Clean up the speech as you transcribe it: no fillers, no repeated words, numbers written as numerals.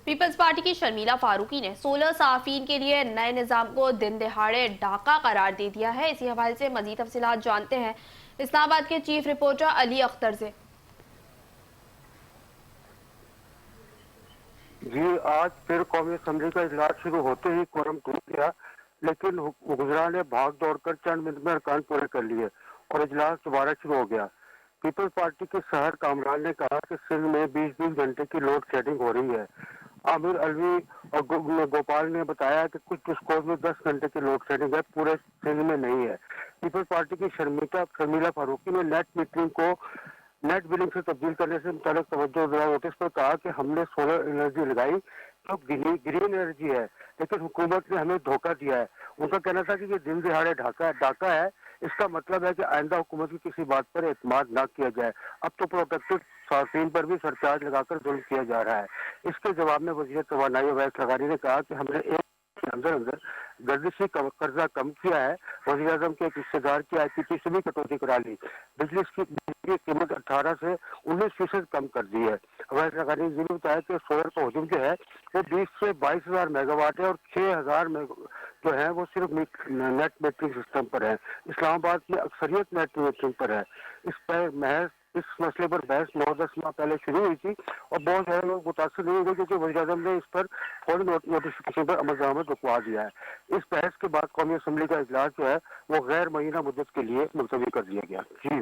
Peoples party کی شرمیلا فاروقی نے 16 صحافیین کے لیے نئے نظام کو دن دہاڑے ڈاکہ قرار دے دیا ہے۔ اسی حوالے سے مزید تفصیلات جانتے ہیں اسلام آباد کے چیف رپورٹر علی اختر سے۔ جی، آج پھر قومی اسمبلی کا اجلاس شروع ہوتے ہی کورم ٹوٹ گیا، لیکن وزراء نے بھاگ دوڑ کر چند منٹ میں ارکان پورے کر لیے اور اجلاس دوبارہ شروع ہو گیا۔ پیپلز پارٹی کے سحر کامران نے کہا کہ سندھ میں 20 گھنٹے کی لوڈ شیڈنگ ہو رہی ہے۔ عامر الوی اور گوپال نے بتایا کہ کچھ ڈسکوز میں 10 گھنٹے کی لوڈ شیڈنگ ہے، پورے سندھ میں نہیں ہے۔ پیپلز پارٹی کی شرمیلا فاروقی نے نیٹ میٹرنگ کو نیٹ بلنگ سے تبدیل کرنے سے متعلق توجہ دلائی ہوتے اس پر کہا کہ ہم نے سولر انرجی لگائی جو گرین انرجی ہے، لیکن حکومت نے ہمیں دھوکہ دیا ہے۔ ان کا کہنا تھا کہ یہ دن دہاڑے ڈاکہ ہے، اس کا مطلب ہے کہ آئندہ حکومت کی کسی بات پر اعتماد نہ کیا جائے۔ اب تو پروٹیکٹڈ صارفین پر بھی سرچارج لگا کر ظلم کیا جا رہا ہے۔ اس کے جواب میں وزیر توانائی اویس لغاری نے کہا کہ ہم نے ایک اندر گردشی قرضہ کم کیا ہے۔ وزیر اعظم کے ایک رشتے دار کی آئی پی پی سے بھی کٹوتی کرا لی، بجلی کی قیمت 18 سے 19% کم کر دی ہے۔ اویس لغاری نے یہ بتایا کہ سولر کا حجم جو ہے وہ 20 سے 22,000 میگا واٹ ہے اور 6,000 جو ہے وہ صرف نیٹ میٹرنگ سسٹم پر ہے۔ اسلام آباد کی اکثریت نیٹ میٹرنگ پر ہے۔ اس مسئلے پر بحث 9-10 ماہ پہلے شروع ہوئی تھی اور بہت سارے لوگ متاثر نہیں ہوئے کیونکہ وزیر اعظم نے اس پر فوری نوٹیفکیشن پر عمل درآمد رکوا دیا ہے۔ اس بحث کے بعد قومی اسمبلی کا اجلاس جو ہے وہ غیر معینہ مدت کے لیے ملتوی کر دیا گیا۔ جی